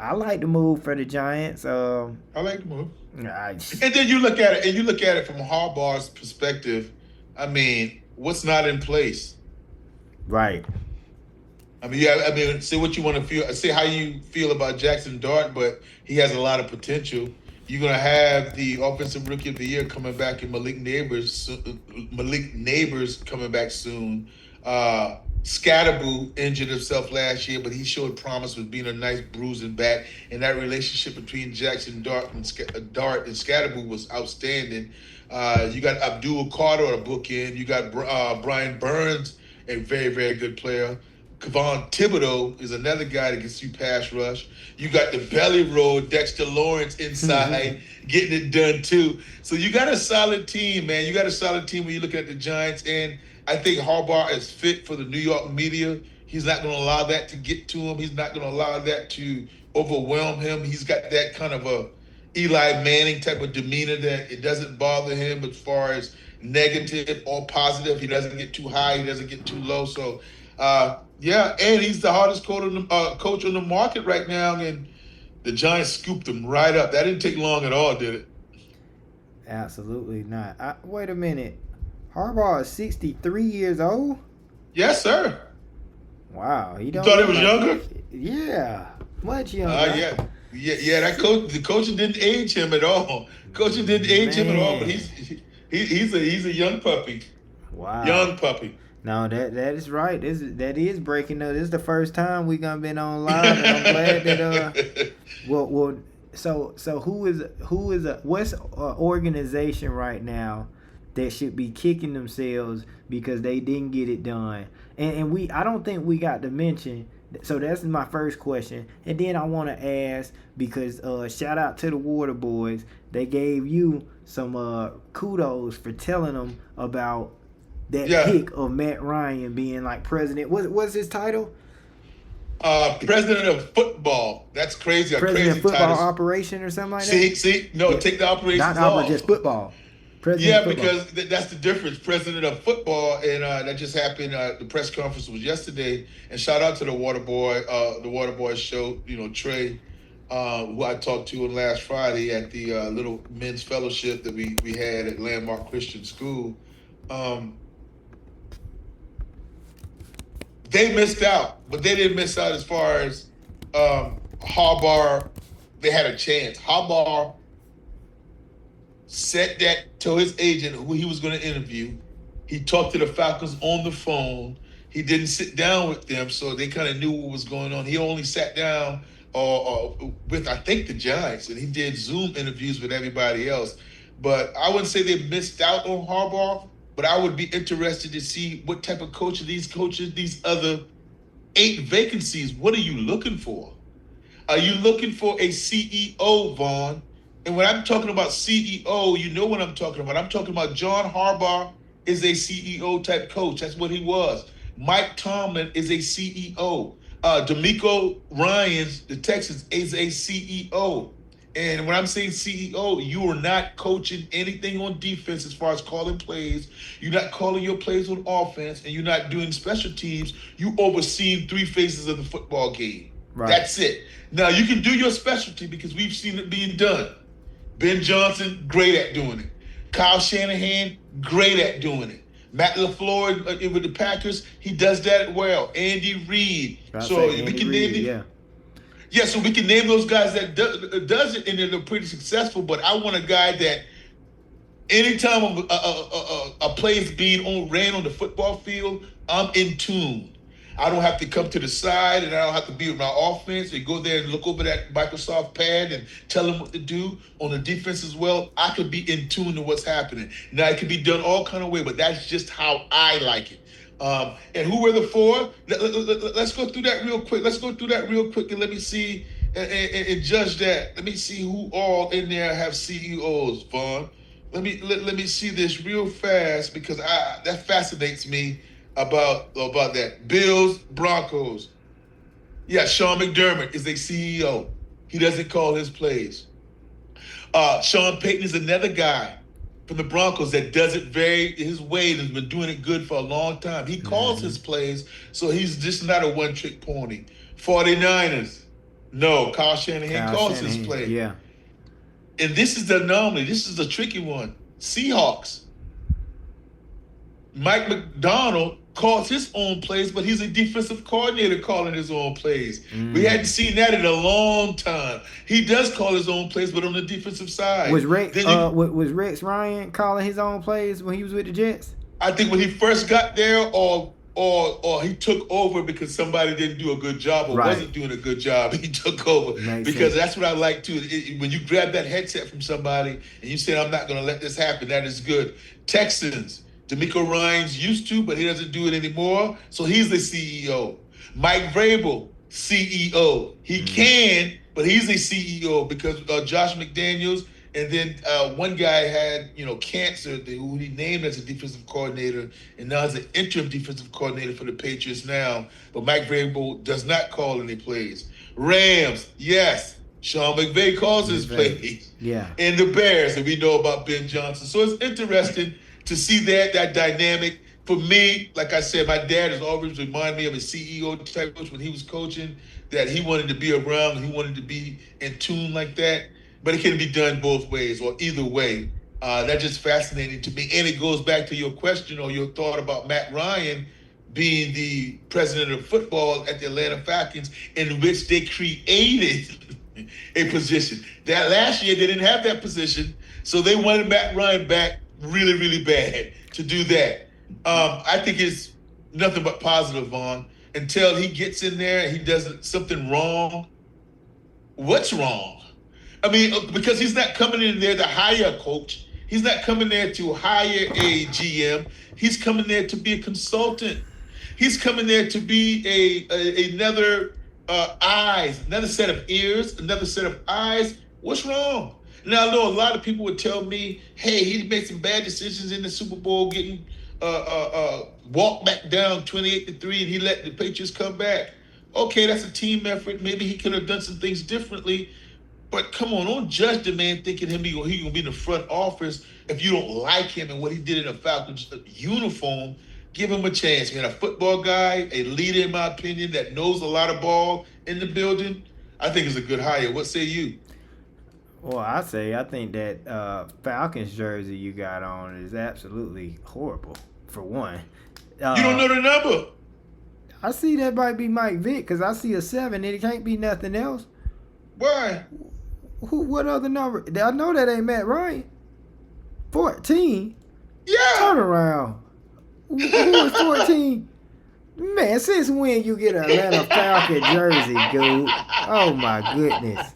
I like the move for the Giants. I like the move. I, And then you look at it, and you look at it from Harbaugh's perspective. I mean, what's not in place? right. I mean, yeah. I mean, say what you want to feel. Say how you feel about Jackson Dart, but he has a lot of potential. You're gonna have the offensive rookie of the year coming back, and Malik Neighbors. Malik Neighbors coming back soon. Scatterboo injured himself last year, but he showed promise with being a nice bruising back. And that relationship between Jackson Dart and Scatterboo was outstanding. You got Abdul Carter on a bookend. You got Brian Burns, a very, very good player. Kevon Thibodeau is another guy that gets you pass rush. You got the belly roll, Dexter Lawrence inside, getting it done too. So you got a solid team, man. You got a solid team when you look at the Giants. And I think Harbaugh is fit for the New York media. He's not going to allow that to get to him. He's not going to allow that to overwhelm him. He's got that kind of a Eli Manning type of demeanor that it doesn't bother him as far as negative or positive. He doesn't get too high. He doesn't get too low. So, yeah, and he's the hardest coach on the market right now. And the Giants scooped him right up. That didn't take long at all, did it? Absolutely not. Wait a minute. Harbaugh is 63 years old? Yes, sir. Wow. He You don't thought he look was like younger? yeah. Much younger. Yeah, yeah. That coach, the coaching didn't age him at all. Coaching didn't age him at all. But Man. he's a young puppy, Wow. young puppy. No, that is right. That is breaking news. This is the first time we gonna been on live, and I'm glad that well so who is what's a organization right now that should be kicking themselves because they didn't get it done, and we I don't think we got to mention. So that's my first question, and then I want to ask because shout out to the Water Boys. They gave you some kudos for telling them about that Yeah, pick of Matt Ryan being like president. What's his title? president of football. That's crazy. A President of crazy football title. operation or something like that. See, no, Yeah, take the not operations opera, just off. football. President of Yeah, football. because that's the difference. President of football, and that just happened. The press conference was yesterday, and shout out to the Water Boy show. You know, Trey, who I talked to on last Friday at the little men's fellowship that we had at Landmark Christian School. Um, they missed out, but they didn't miss out as far as Harbaugh. They had a chance. Harbaugh said that to his agent who he was going to interview. He talked to the Falcons on the phone. He didn't sit down with them, so they kind of knew what was going on. He only sat down with, I think, the Giants, and he did Zoom interviews with everybody else. But I wouldn't say they missed out on Harbaugh, but I would be interested to see what type of coaches, these other 8 vacancies, what are you looking for? Are you looking for a CEO, Vaughn? And when I'm talking about CEO, you know what I'm talking about. I'm talking about John Harbaugh is a CEO type coach. That's what he was. Mike Tomlin is a CEO. D'Amico Ryans, the Texans, is a CEO. And when I'm saying CEO, you are not coaching anything on defense as far as calling plays. You're not calling your plays on offense, and you're not doing special teams. You overseeing 3 phases of the football game. Right. That's it. Now you can do your specialty because we've seen it being done. Ben Johnson, great at doing it. Kyle Shanahan, great at doing it. Matt LaFleur with the Packers, he does that well. Andy Reid. I So say we Andy can name Reid. it. Yeah. Yeah, so we can name those guys that does it, and they're pretty successful. But I want a guy that anytime a play is being ran on the football field, I'm in tune. I don't have to come to the side, and I don't have to be with my offense and go there and look over that Microsoft pad and tell them what to do on the defense as well. I could be in tune to what's happening. Now it can be done all kind of way, but that's just how I like it. And who were the 4? Let's go through that real quick. Let's go through that real quick and let me see and judge that. Let me see who all in there have CEOs, Vaughn. Let me see this real fast because that fascinates me about that. Bills, Broncos. Yeah, Sean McDermott is a CEO. He doesn't call his plays. Sean Payton is another guy from the Broncos that does it very his way and has been doing it good for a long time. He calls Mm-hmm. his plays, so he's just not a one-trick pony. 49ers. No, Kyle Shanahan Kyle calls his Shanahan. play. Yeah. And this is the anomaly. This is the tricky one. Seahawks. Mike McDonald calls his own plays, but he's a defensive coordinator calling his own plays. We hadn't seen that in a long time. He does call his own plays, but on the defensive side. Was Rex Ryan calling his own plays when he was with the Jets? I think when he first got there, or he took over because somebody didn't do a good job or wasn't doing a good job. He took over because that's what I like too. When you grab that headset from somebody and you say, "I'm not going to let this happen," that is good. Texans. D'Amico Ryans used to, but he doesn't do it anymore. So he's the CEO. Mike Vrabel, CEO. He can, but he's a CEO because Josh McDaniels, and then one guy had cancer, who he named as a defensive coordinator, and now is an interim defensive coordinator for the Patriots now. But Mike Vrabel does not call any plays. Rams, yes. Sean McVay calls his plays. Yeah. And the Bears, and we know about Ben Johnson. So it's interesting to see that dynamic. For me, like I said, my dad has always reminded me of a CEO type coach when he was coaching, that he wanted to be around, he wanted to be in tune like that. But it can be done both ways or either way. That's just fascinating to me. And it goes back to your question or your thought about Matt Ryan being the president of football at the Atlanta Falcons, in which they created a position. That last year they didn't have that position, so they wanted Matt Ryan back really, really bad to do that. I think it's nothing but positive, Vaughn, until he gets in there and he does something wrong. What's wrong? I mean, because he's not coming in there to hire a coach. He's not coming there to hire a GM. He's coming there to be a consultant. He's coming there to be another another set of ears, another set of eyes. What's wrong? Now, I know a lot of people would tell me, hey, he made some bad decisions in the Super Bowl, getting walked back down 28-3, and he let the Patriots come back. Okay, that's a team effort. Maybe he could have done some things differently. But come on, don't judge the man thinking he gonna be in the front office if you don't like him and what he did in a Falcons uniform. Give him a chance, man. A football guy, a leader, in my opinion, that knows a lot of ball in the building, I think is a good hire. What say you? Well, I think that Falcons jersey you got on is absolutely horrible, for one. You don't know the number. I see that might be Mike Vick, because I see a 7 and it can't be nothing else. Why? What other number? I know that ain't Matt Ryan. 14? Yeah. Turn around. Who is 14? Man, since when you get an Atlanta Falcon jersey, dude? Oh my goodness.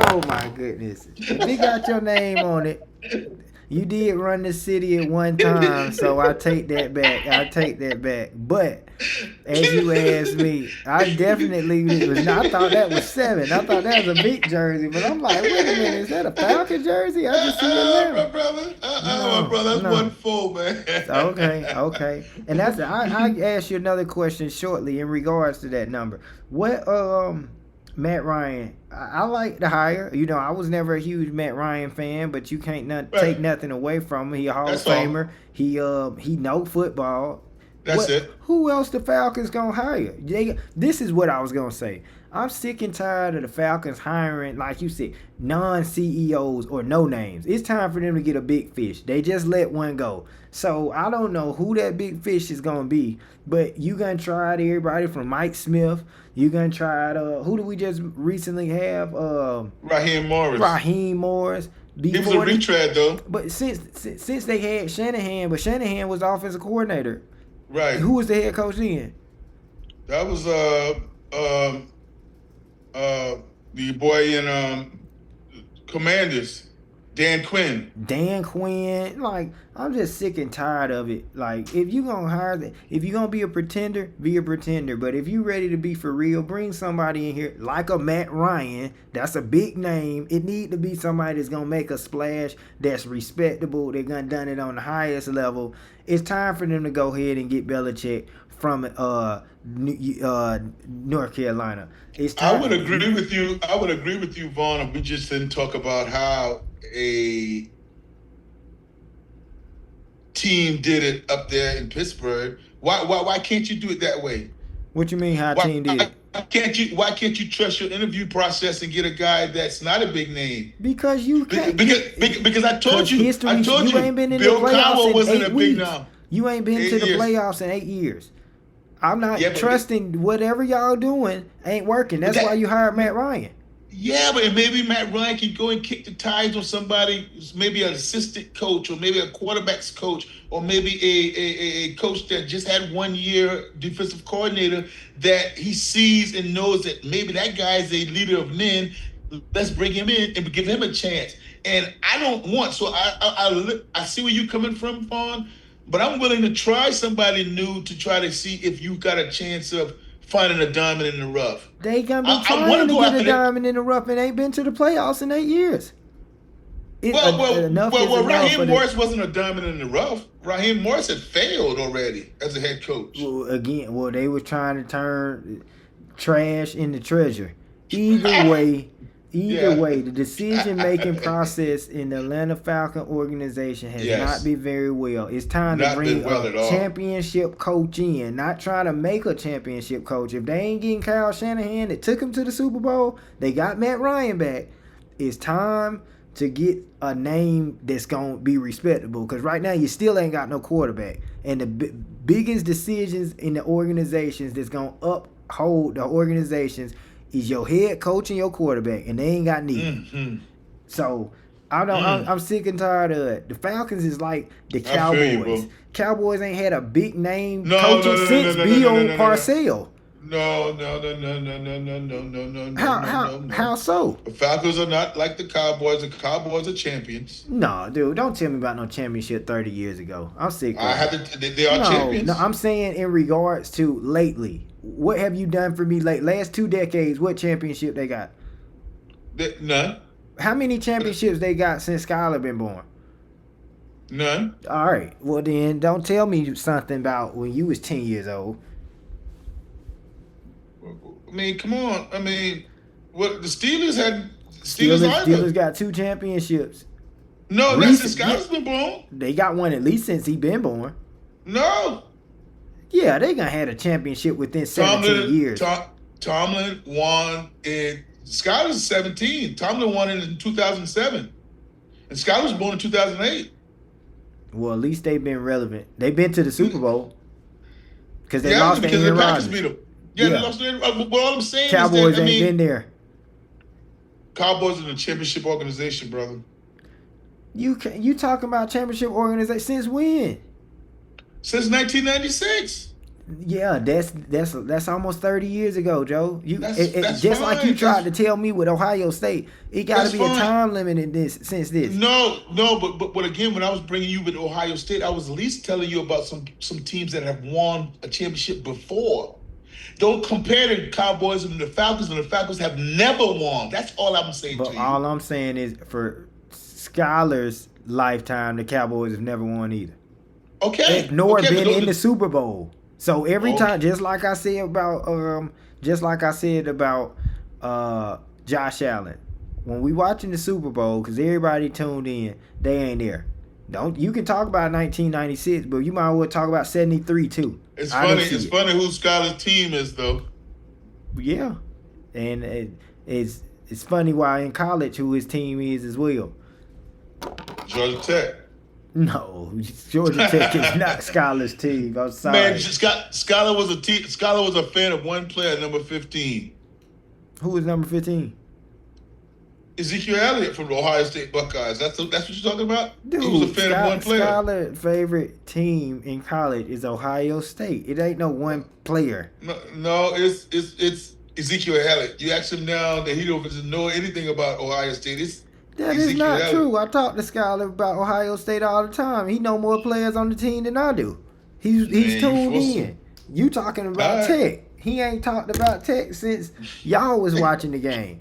Oh my goodness. If they got your name on it, you did run the city at one time, so I take that back. But as you asked me, I definitely was not. I thought that was 7. I thought that was a big jersey, but I'm like, wait a minute, is that a Falcon jersey? I just see 11. My brother. My brother, that's 1-4, man. Okay. And that's I ask you another question shortly in regards to that number. What Matt Ryan, I like the hire. I was never a huge Matt Ryan fan, but you can't take nothing away from him. He a Hall of Famer. He know football. That's it. Who else the Falcons gonna hire? This is what I was gonna say. I'm sick and tired of the Falcons hiring, like you said, non-CEOs or no names. It's time for them to get a big fish. They just let one go. So I don't know who that big fish is gonna be, but you gonna try it, everybody from Mike Smith. You gonna try it. Who do we just recently have? Raheem Morris. He was a retread though. But since they had Shanahan, but Shanahan was the offensive coordinator. Right. Who was the head coach then? That was the boy in Commanders, Dan Quinn. Like, I'm just sick and tired of it. Like, if you gonna if you gonna be a pretender, be a pretender. But if you ready to be for real, bring somebody in here like a Matt Ryan. That's a big name. It need to be somebody that's gonna make a splash, that's respectable. They're gonna done it on the highest level. It's time for them to go ahead and get Belichick from North Carolina. It's time. I would agree with you, Vaughn. If we just didn't talk about how a team did it up there in Pittsburgh. Why can't you do it that way? What you mean how a team did it? Why can't you trust your interview process and get a guy that's not a big name? Because you can't. Because I told you, you ain't been in the Bill playoffs Cowell in wasn't 8 a big weeks. name. You ain't been to the 8 years. playoffs in 8 years. I'm not Yeah, but trusting whatever y'all doing ain't working. That's why you hired Matt Ryan. Yeah, but maybe Matt Ryan can go and kick the tires on somebody, maybe an assistant coach, or maybe a quarterback's coach, or maybe a coach that just had 1 year defensive coordinator that he sees and knows that maybe that guy is a leader of men. Let's bring him in and give him a chance. And I don't want, so I see where you're coming from, Fawn, but I'm willing to try somebody new to try to see if you got a chance of finding a diamond in the rough. They gonna be trying to get a diamond in the rough and ain't been to the playoffs in 8 years. Raheem Morris wasn't a diamond in the rough. Raheem Morris had failed already as a head coach. Well, they were trying to turn trash into treasure. Either way, the decision-making process in the Atlanta Falcon organization has not been very well. It's time to bring a championship coach in, not trying to make a championship coach. If they ain't getting Kyle Shanahan that took him to the Super Bowl, they got Matt Ryan back. It's time to get a name that's going to be respectable, because right now you still ain't got no quarterback. And the biggest decisions in the organizations that's going to uphold the organizations is your head coach and your quarterback, and they ain't got neither. Mm-hmm. So I'm sick and tired of it. The Falcons is like the Cowboys. Cowboys ain't had a big name coaching since Bill Parcells. No. How so? The Falcons are not like the Cowboys. The Cowboys are champions. No, dude, don't tell me about no championship 30 years ago. I'm sick of it. They are champions. No, I'm saying in regards to lately. What have you done for me last 2 decades? What championship they got? None. How many championships they got since Skylar been born? None. All right. Well, then don't tell me something about when you was 10 years old. I mean, come on. I mean, what the Steelers had? Steelers got 2 championships. No, that's since Skylar's been born. They got one at least since he been born. No. Yeah, they gonna have a championship within 17 years. Tomlin won in Skylar's 17. Tomlin won in 2007, and Skylar was born in 2008. Well, at least they've been relevant. They've been to the Super Bowl because they lost to Aaron Rodgers. Beat them. Yeah, they lost. But all I'm saying Cowboys is that, ain't been there. Cowboys are a championship organization, brother. You talking about championship organization since when? Since 1996. Yeah, that's almost 30 years ago, Joe. That's just fine. Like you tried to tell me with Ohio State, it got to be a time limit in this. No, but again, when I was bringing you with Ohio State, I was at least telling you about some teams that have won a championship before. Don't compare the Cowboys and the Falcons, and the Falcons have never won. That's all I'm saying to you. But all I'm saying is for Skylar's lifetime, the Cowboys have never won either. Okay. Nor been in the Super Bowl. So every time, just like I said about Josh Allen, when we watching the Super Bowl, because everybody tuned in, they ain't there. You can talk about 1996, but you might as well talk about 73 too. It's funny who Skylar's team is though. Yeah, and it's funny why in college who his team is as well. Georgia Tech. No, Georgia Tech is not Skylar's team. I'm sorry. Man, Skylar was a fan of one player, number 15. Who was number 15? Ezekiel Elliott from the Ohio State Buckeyes. That's what you're talking about? Dude, he was a fan of one player. Skylar's favorite team in college is Ohio State. It ain't no one player. No, it's Ezekiel Elliott. You ask him now that he doesn't know anything about Ohio State. That is not true. I talk to Skylar about Ohio State all the time. He know more players on the team than I do. He's tuned in. You talking about Tech. He ain't talked about Tech since y'all was watching the game.